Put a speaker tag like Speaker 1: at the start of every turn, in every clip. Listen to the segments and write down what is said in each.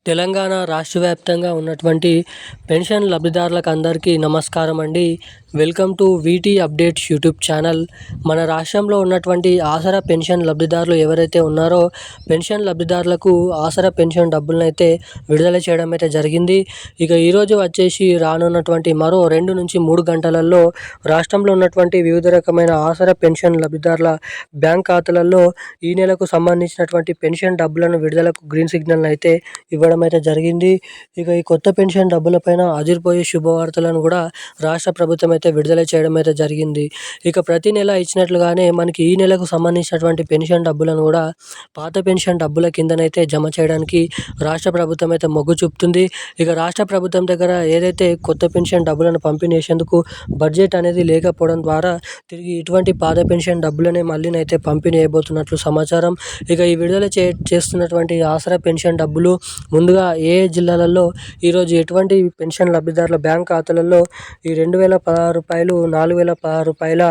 Speaker 1: తెలంగాణ రాష్ట్ర వ్యాప్తంగా ఉన్నటువంటి పెన్షన్ లబ్ధిదారులకు అందరికీ నమస్కారం అండి. Welcome to వీటీ updates YouTube channel. మన రాష్ట్రంలో ఉన్నటువంటి ఆసరా పెన్షన్ లబ్ధిదారులు ఎవరైతే ఉన్నారో పెన్షన్ లబ్ధిదారులకు ఆసరా పెన్షన్ డబ్బులను అయితే విడుదల చేయడం అయితే జరిగింది. ఇక ఈరోజు వచ్చేసి రానున్నటువంటి మరో 2 నుంచి 3 గంటలలో రాష్ట్రంలో ఉన్నటువంటి వివిధ రకమైన ఆసరా పెన్షన్ లబ్ధిదారుల బ్యాంక్ ఖాతాలలో ఈ నెలకు సంబంధించినటువంటి పెన్షన్ డబ్బులను విడుదలకు గ్రీన్ సిగ్నల్ అయితే ఇవ్వడం అయితే జరిగింది. ఇక ఈ కొత్త పెన్షన్ డబ్బులపైన అదిరిపోయే శుభవార్తలను కూడా రాష్ట్ర ప్రభుత్వం అయితే విడుదల చేయడం అయితే జరిగింది. ఇక ప్రతి నెల ఇచ్చినట్లుగానే మనకి ఈ నెలకు సంబంధించినటువంటి పెన్షన్ డబ్బులను కూడా పాత పెన్షన్ డబ్బుల కిందనైతే జమ చేయడానికి రాష్ట్ర ప్రభుత్వం అయితే మొగ్గు చూపుతుంది. ఇక రాష్ట్ర ప్రభుత్వం దగ్గర ఏదైతే కొత్త పెన్షన్ డబ్బులను పంపిణీ చేసేందుకు బడ్జెట్ అనేది లేకపోవడం ద్వారా తిరిగి ఇటువంటి పాత పెన్షన్ డబ్బులనే మళ్ళీనైతే పంపిణీ చేయబోతున్నట్లు సమాచారం. ఇక ఈ విడుదల చేస్తున్నటువంటి ఆసరా పెన్షన్ డబ్బులు ముందుగా ఏ జిల్లాలలో ఈరోజు ఎటువంటి పెన్షన్ లబ్ధిదారుల బ్యాంక్ ఖాతాలలో ఈ రూ. 2016, రూ. 4016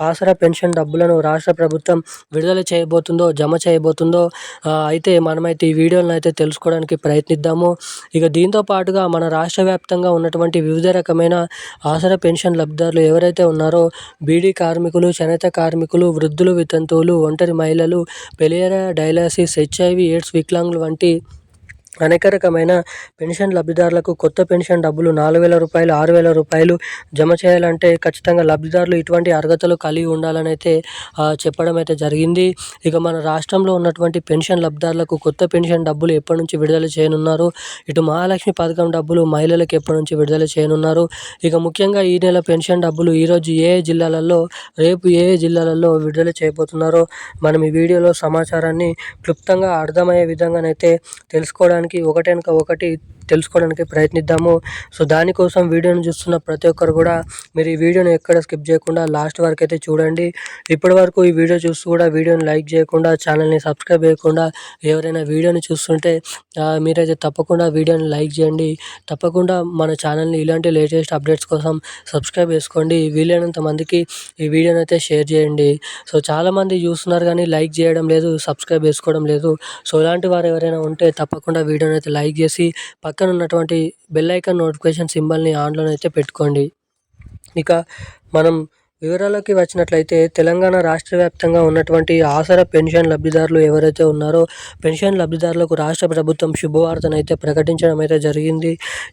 Speaker 1: ఆసరా పెన్షన్ డబ్బులను రాష్ట్ర ప్రభుత్వం విడుదల చేయబోతుందో, జమ చేయబోతుందో అయితే మనమైతే ఈ వీడియోలను అయితే తెలుసుకోవడానికి ప్రయత్నిద్దాము. ఇక దీంతో పాటుగా మన రాష్ట్ర వ్యాప్తంగా ఉన్నటువంటి వివిధ రకమైన ఆసరా పెన్షన్ లబ్ధిదారులు ఎవరైతే ఉన్నారో బీడీ కార్మికులు, చేనేత కార్మికులు, వృద్ధులు, వితంతువులు, ఒంటరి మహిళలు, పెలేరియా, డయాలసిస్, హెచ్ఐవి, ఎయిడ్స్, వికలాంగులు వంటి అనేక రకమైన పెన్షన్ లబ్ధిదారులకు కొత్త పెన్షన్ డబ్బులు రూ. 4,000, రూ. 6,000 జమ చేయాలంటే ఖచ్చితంగా లబ్ధిదారులు ఇటువంటి అర్హతలు కలిగి ఉండాలని అయితే చెప్పడం అయితే జరిగింది. ఇక మన రాష్ట్రంలో ఉన్నటువంటి పెన్షన్ లబ్ధిదారులకు కొత్త పెన్షన్ డబ్బులు ఎప్పటి నుంచి విడుదల చేయనున్నారు, ఇటు మహాలక్ష్మి పథకం డబ్బులు మహిళలకు ఎప్పటి నుంచి విడుదల చేయనున్నారు, ఇక ముఖ్యంగా ఈ నెల పెన్షన్ డబ్బులు ఈరోజు ఏ జిల్లాలలో, రేపు ఏ జిల్లాలలో విడుదల చేయబోతున్నారో మనం ఈ వీడియోలో సమాచారాన్ని క్లుప్తంగా అర్థమయ్యే విధంగానైతే తెలుసుకోవడానికి ఒకటెనక ఒకటి తెలుసుకోవడానికి ప్రయత్నిద్దాము. సో దానికోసం వీడియోని చూస్తున్న ప్రతి ఒక్కరు కూడా మీరు ఈ వీడియోని ఎక్కడ స్కిప్ చేయకుండా లాస్ట్ వరకు అయితే చూడండి. ఇప్పటి వరకు ఈ వీడియో చూస్తూ కూడా వీడియోని లైక్ చేయకుండా, ఛానల్ని సబ్స్క్రైబ్ చేయకుండా ఎవరైనా వీడియోని చూస్తుంటే మీరైతే తప్పకుండా వీడియోని లైక్ చేయండి. తప్పకుండా మన ఛానల్ని ఇలాంటి లేటెస్ట్ అప్డేట్స్ కోసం సబ్స్క్రైబ్ చేసుకోండి. వీలైనంత మందికి ఈ వీడియోని అయితే షేర్ చేయండి. సో చాలామంది చూస్తున్నారు కానీ లైక్ చేయడం లేదు, సబ్స్క్రైబ్ చేసుకోవడం లేదు. సో ఇలాంటి వారు ఎవరైనా ఉంటే తప్పకుండా వీడియోని అయితే లైక్ చేసి పక్కన ఉన్నటువంటి బెల్ ఐకాన్ నోటిఫికేషన్ సింబల్ని ఆన్లోనైతే పెట్టుకోండి. ఇక మనం వివరాలకి వచ్చినట్లయితే తెలంగాణ రాష్ట్ర వ్యాప్తంగా ఉన్నటువంటి ఆసరా పెన్షన్ లబ్ధిదారులు ఎవరైతే ఉన్నారో పెన్షన్ లబ్ధిదారులకు రాష్ట్ర ప్రభుత్వం శుభవార్తనైతే ప్రకటించడం అయితే జరిగింది.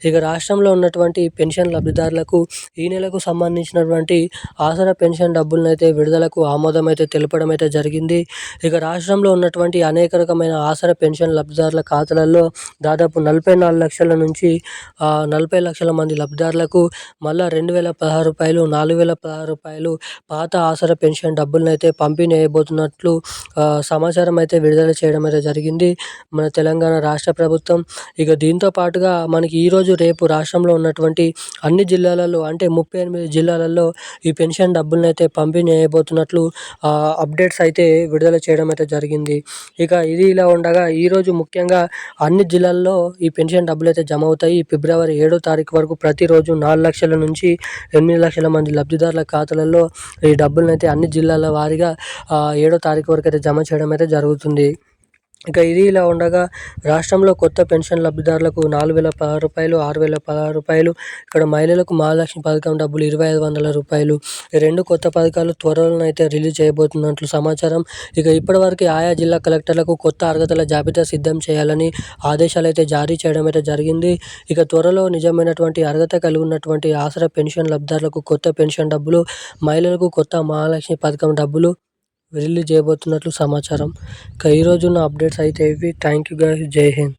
Speaker 1: ఇక రాష్ట్రంలో ఉన్నటువంటి పెన్షన్ లబ్ధిదారులకు ఈ నెలకు సంబంధించినటువంటి ఆసరా పెన్షన్ డబ్బులను అయితే విడుదలకు ఆమోదం అయితే తెలపడం అయితే జరిగింది. ఇక రాష్ట్రంలో ఉన్నటువంటి అనేక రకమైన ఆసరా పెన్షన్ లబ్ధిదారుల ఖాతాలలో దాదాపు 44 లక్షల నుంచి 40 లక్షల మంది లబ్ధిదారులకు మళ్ళా రూ. 2,016, రూ. 4,016 పాత ఆసరా పెన్షన్ డబ్బులను అయితే పంపిణీ చేయబోతున్నట్లు సమాచారం అయితే విడుదల చేయడం అయితే జరిగింది మన తెలంగాణ రాష్ట్ర ప్రభుత్వం. ఇక దీంతో పాటుగా మనకి ఈరోజు రేపు రాష్ట్రంలో ఉన్నటువంటి అన్ని జిల్లాలలో అంటే 38 జిల్లాలలో ఈ పెన్షన్ డబ్బులను అయితే పంపిణీ చేయబోతున్నట్లు అప్డేట్స్ అయితే విడుదల చేయడం అయితే జరిగింది. ఇక ఇది ఇలా ఉండగా ఈరోజు ముఖ్యంగా అన్ని జిల్లాల్లో ఈ పెన్షన్ డబ్బులు అయితే జమ అవుతాయి. ఫిబ్రవరి 7వ తారీఖు వరకు ప్రతిరోజు 4 లక్షల నుంచి 8 లక్షల మంది లబ్ధిదారుల ఖాతాలలో ఈ డబ్బులను అయితే అన్ని జిల్లాల వారీగా 7వ తారీఖు వరకు అయితే జమ చేయడం అయితే జరుగుతుంది. ఇక ఇది ఇలా ఉండగా రాష్ట్రంలో కొత్త పెన్షన్ లబ్ధిదారులకు రూ. 4,016, రూ. 6,016, ఇక్కడ మహిళలకు మహాలక్ష్మి పథకం డబ్బులు రూ. 2,500. ఈ 2 కొత్త పథకాలు త్వరలోనైతే రిలీజ్ చేయబోతున్నట్లు సమాచారం. ఇక ఇప్పటివరకు ఆయా జిల్లా కలెక్టర్లకు కొత్త అర్హతల జాబితా సిద్ధం చేయాలని ఆదేశాలు అయితే జారీ చేయడం అయితే జరిగింది. ఇక త్వరలో నిజమైనటువంటి అర్హత కలిగి ఉన్నటువంటి ఆసరా పెన్షన్ లబ్ధిదారులకు కొత్త పెన్షన్ డబ్బులు, మహిళలకు కొత్త మహాలక్ష్మి పథకం డబ్బులు రిలీజ్ చేయబోతున్నట్లు సమాచారం. ఇక ఈరోజు ఉన్న అప్డేట్స్ అయితే ఇవి. Thank you guys. జై హింద్.